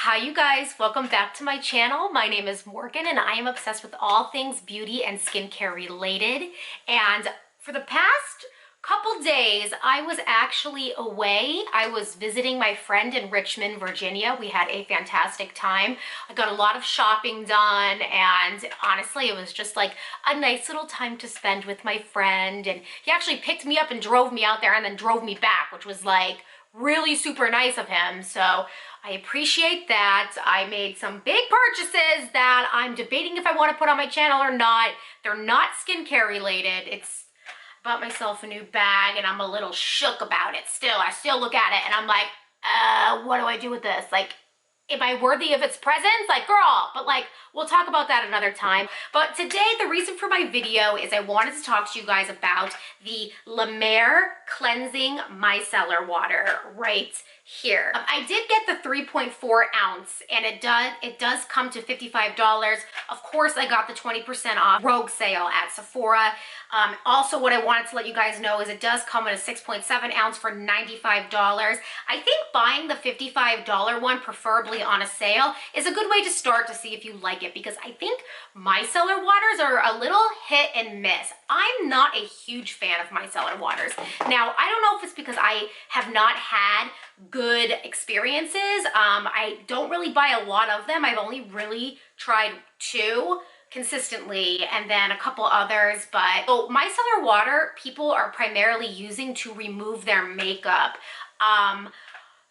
Hi you guys, welcome back to my channel. My name is Morgan and I am obsessed with all things beauty and skincare related. And for the past couple days, I was actually away. I was visiting my friend in Richmond, Virginia. We had a fantastic time. I got a lot of shopping done and honestly, it was just like a nice little time to spend with my friend. And he actually picked me up and drove me out there and then drove me back, which was like really super nice of him. So I appreciate that. I made some big purchases that I'm debating if I want to put on my channel or not. They're not skincare related. I bought myself a new bag and I'm a little shook about it still. I still look at it and I'm like, what do I do with this? Like, am I worthy of its presence? Like, girl, but like, we'll talk about that another time. But today, the reason for my video is I wanted to talk to you guys about the La Mer Cleansing Micellar Water right here. I did get the 3.4 ounce and it does come to $55. Of course, I got the 20% off rogue sale at Sephora. Also, what I wanted to let you guys know is it does come in a 6.7 ounce for $95. I think buying the $55 one, preferably on a sale, is a good way to start to see if you like it, because I think micellar waters are a little hit and miss. I'm not a huge fan of micellar waters. Now, I don't know if it's because I have not had good experiences. I don't really buy a lot of them. I've only really tried two consistently and then a couple others, but so micellar water people are primarily using to remove their makeup.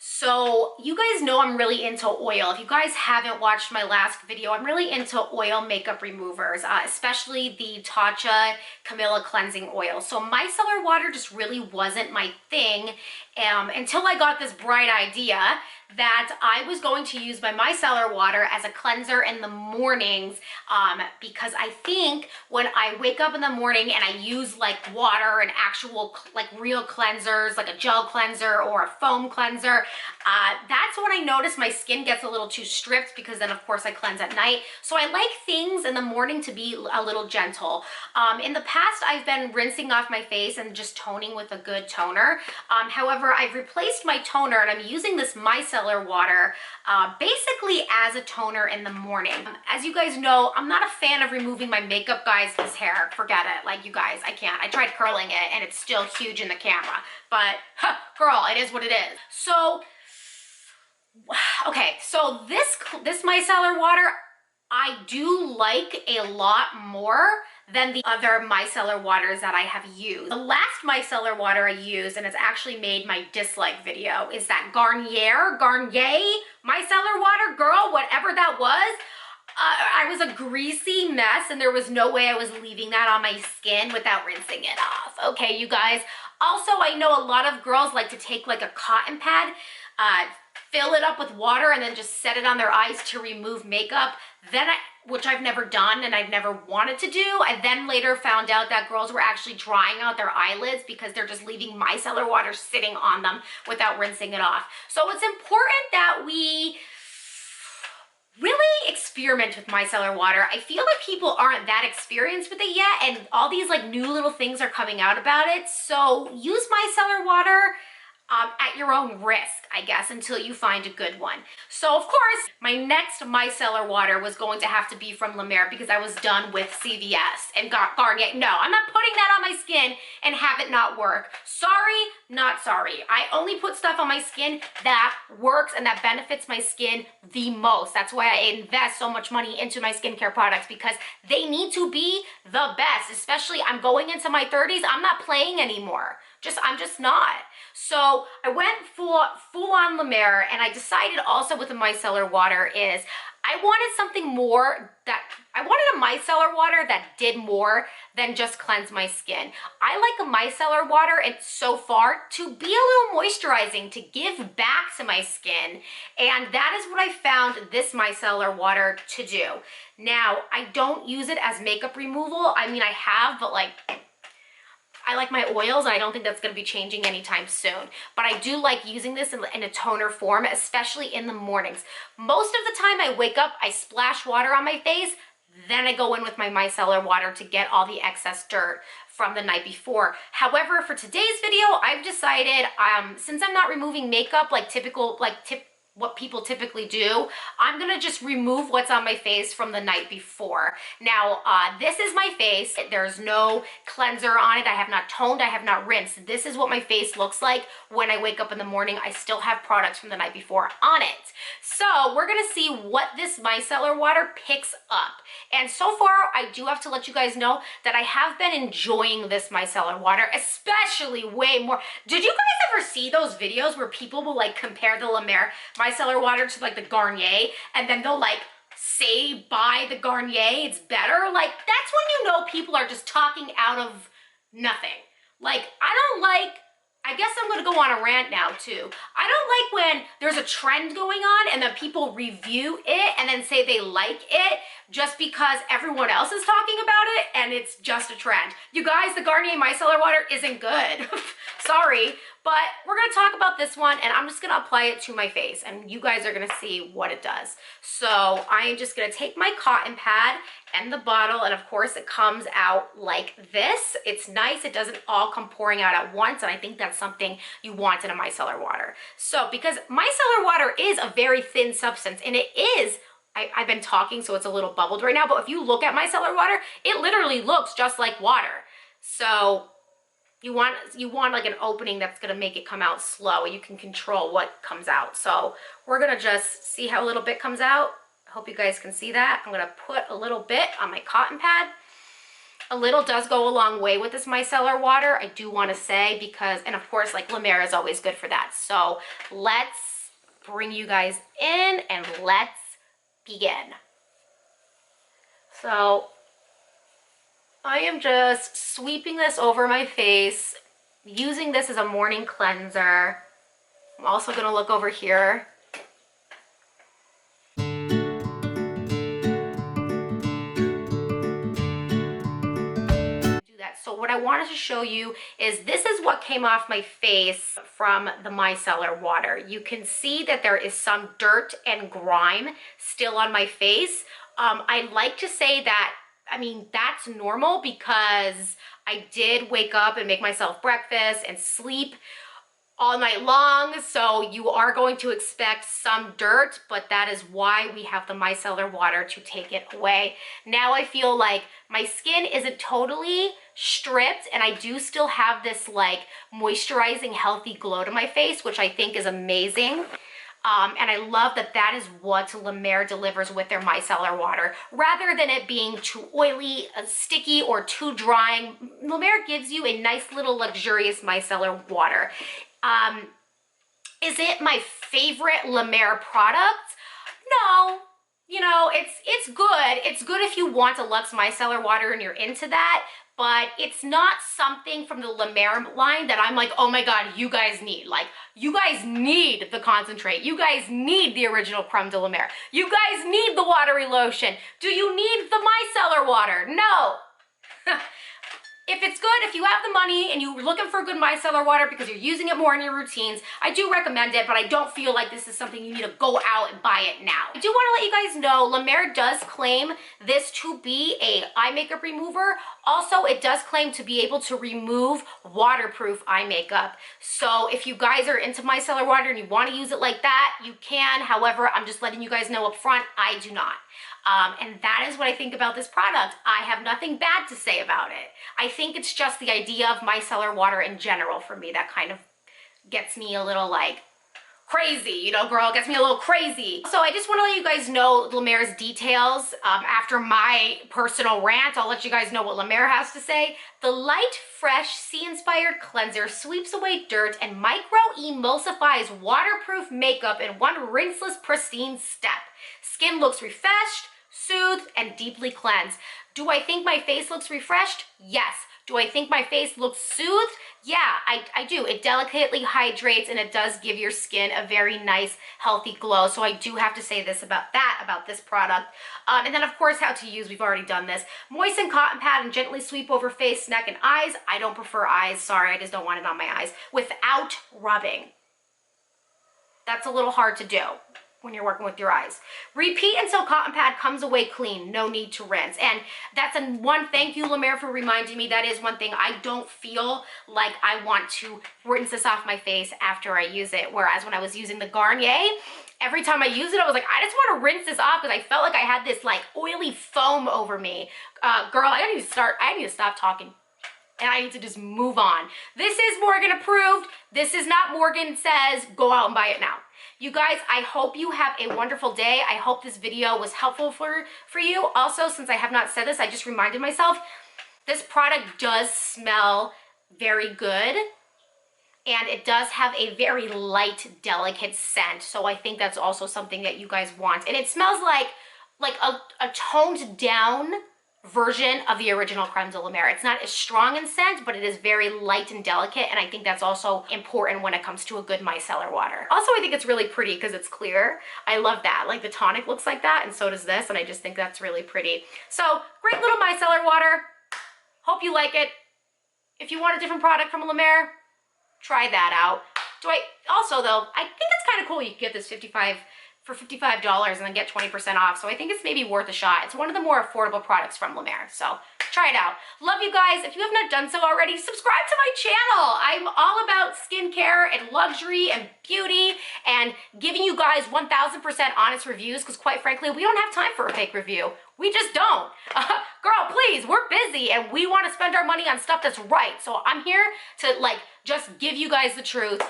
So you guys know I'm really into oil. If you guys haven't watched my last video, I'm really into oil makeup removers, especially the Tatcha Camilla Cleansing Oil. So micellar water just really wasn't my thing until I got this bright idea that I was going to use my micellar water as a cleanser in the mornings, because I think when I wake up in the morning and I use like water and actual like real cleansers, like a gel cleanser or a foam cleanser, that's when I notice my skin gets a little too stripped, because then of course I cleanse at night. So I like things in the morning to be a little gentle. In the past, I've been rinsing off my face and just toning with a good toner. However, I've replaced my toner and I'm using this micellar water basically as a toner in the morning. As you guys know, I'm not a fan of removing my makeup, guys. This hair, forget it. Like, you guys, I can't. I tried curling it and it's still huge in the camera, but girl, it is what it is. So okay, so this micellar water I do like a lot more than the other micellar waters that I have used. The last micellar water I used, and it's actually made my dislike video, is that Garnier micellar water, girl, whatever that was. I was a greasy mess and there was no way I was leaving that on my skin without rinsing it off. Okay, you guys. Also, I know a lot of girls like to take like a cotton pad, fill it up with water and then just set it on their eyes to remove makeup. Then which I've never done and I've never wanted to do. I then later found out that girls were actually drying out their eyelids because they're just leaving micellar water sitting on them without rinsing it off. So it's important that we really experiment with micellar water. I feel like people aren't that experienced with it yet, and all these like new little things are coming out about it. So use micellar water at your own risk, I guess, until you find a good one. So of course, my next micellar water was going to have to be from La Mer because I was done with CVS and Garnier. No, I'm not putting that on my skin and have it not work. Sorry, not sorry. I only put stuff on my skin that works and that benefits my skin the most. That's why I invest so much money into my skincare products, because they need to be the best. Especially, I'm going into my 30s. I'm not playing anymore. I'm just not. So I went full on La Mer, and I decided also with the micellar water is I wanted a micellar water that did more than just cleanse my skin. I like a micellar water, and so far, to be a little moisturizing, to give back to my skin. And that is what I found this micellar water to do. Now, I don't use it as makeup removal. I mean, I have, but like, I like my oils, and I don't think that's going to be changing anytime soon. But I do like using this in a toner form, especially in the mornings. Most of the time I wake up, I splash water on my face, then I go in with my micellar water to get all the excess dirt from the night before. However, for today's video, I've decided, since I'm not removing makeup like what people typically do, I'm gonna just remove what's on my face from the night before. Now, this is my face. There's no cleanser on it. I have not toned, I have not rinsed. This is what my face looks like when I wake up in the morning. I still have products from the night before on it. So we're gonna see what this micellar water picks up. And so far, I do have to let you guys know that I have been enjoying this micellar water, especially way more. Did you guys ever see those videos where people will like compare the La Mer micellar water to like the Garnier, and then they'll like say buy the Garnier, it's better? Like, that's when you know people are just talking out of nothing. Like, I guess I'm gonna go on a rant now too. I don't like when there's a trend going on and then people review it and then say they like it just because everyone else is talking about it and it's just a trend. You guys, the Garnier micellar water isn't good. Sorry, but we're gonna talk about this one and I'm just gonna apply it to my face and you guys are gonna see what it does. So I am just gonna take my cotton pad and the bottle, and of course it comes out like this. It's nice, it doesn't all come pouring out at once, and I think that's something you want in a micellar water. So because micellar water is a very thin substance, and it is, I've been talking so it's a little bubbled right now, but if you look at micellar water, it literally looks just like water. So you want like an opening that's gonna make it come out slow, and you can control what comes out. So we're gonna just see how a little bit comes out. I hope you guys can see that. I'm gonna put a little bit on my cotton pad. A little does go a long way with this micellar water, I do wanna say, because, and of course, like La Mer is always good for that. So let's bring you guys in and let's begin. So I am just sweeping this over my face, using this as a morning cleanser. I'm also gonna look over here. So what I wanted to show you is this is what came off my face from the micellar water. You can see that there is some dirt and grime still on my face. I like to say that, I mean, that's normal because I did wake up and make myself breakfast and sleep all night long, so you are going to expect some dirt, but that is why we have the micellar water to take it away. Now I feel like my skin isn't totally stripped and I do still have this like moisturizing healthy glow to my face, which I think is amazing. And I love that that is what La Mer delivers with their micellar water. Rather than it being too oily, sticky, or too drying, La Mer gives you a nice little luxurious micellar water. Is it my favorite La Mer product? No. You know, it's good. It's good if you want a Luxe micellar water and you're into that, but it's not something from the La Mer line that I'm like, oh my God, you guys need. Like, you guys need the concentrate. You guys need the original creme de la Mer. You guys need the watery lotion. Do you need the micellar water? No. If it's good, if you have the money and you're looking for good micellar water because you're using it more in your routines, I do recommend it, but I don't feel like this is something you need to go out and buy it now. I do want to let you guys know, La Mer does claim this to be a eye makeup remover. Also, it does claim to be able to remove waterproof eye makeup. So if you guys are into micellar water and you want to use it like that, you can. However, I'm just letting you guys know up front, I do not. And that is what I think about this product. I have nothing bad to say about it. I think it's just the idea of micellar water in general for me that kind of gets me a little like crazy, you know, girl, gets me a little crazy. So I just want to let you guys know La Mer's details. After my personal rant, I'll let you guys know what La Mer has to say. The light, fresh, sea-inspired cleanser sweeps away dirt and micro-emulsifies waterproof makeup in one rinseless, pristine step. Skin looks refreshed, soothed, and deeply cleansed. Do I think my face looks refreshed? Yes. Do I think my face looks soothed? Yeah, I do. It delicately hydrates and it does give your skin a very nice, healthy glow. So I do have to say this about this product. And then of course how to use, we've already done this. Moisten cotton pad and gently sweep over face, neck, and eyes. I don't prefer eyes, sorry, I just don't want it on my eyes. Without rubbing. That's a little hard to do. when you're working with your eyes. Repeat until cotton pad comes away clean, no need to rinse. And that's one, thank you La Mer for reminding me, that is one thing. I don't feel like I want to rinse this off my face after I use it. Whereas when I was using the Garnier, every time I use it, I was like, I just want to rinse this off because I felt like I had this like oily foam over me. Girl, I need to stop talking. And I need to just move on. This is Morgan approved. This is not Morgan says, go out and buy it now. You guys, I hope you have a wonderful day. I hope this video was helpful for you. Also, since I have not said this, I just reminded myself, this product does smell very good. And it does have a very light, delicate scent. So I think that's also something that you guys want. And it smells like a toned down version of the original Crème de la Mer. It's not as strong in scent, but it is very light and delicate, and I think that's also important when it comes to a good micellar water. Also, I think it's really pretty because it's clear. I love that. Like the tonic looks like that, and so does this, and I just think that's really pretty. So, great little micellar water. Hope you like it. If you want a different product from La Mer, try that out. Also though, I think it's kind of cool you can get this for $55 and then get 20% off. So I think it's maybe worth a shot. It's one of the more affordable products from La Mer. So try it out. Love you guys. If you have not done so already, subscribe to my channel. I'm all about skincare and luxury and beauty and giving you guys 1000% honest reviews because quite frankly, we don't have time for a fake review. We just don't. Girl, please, we're busy and we want to spend our money on stuff that's right. So I'm here to like just give you guys the truth.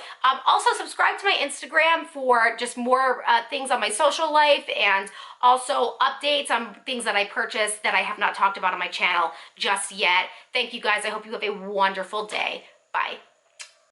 Also subscribe to my Instagram for just more things on my social life and also updates on things that I purchased that I have not talked about on my channel just yet. Thank you guys. I hope you have a wonderful day. Bye.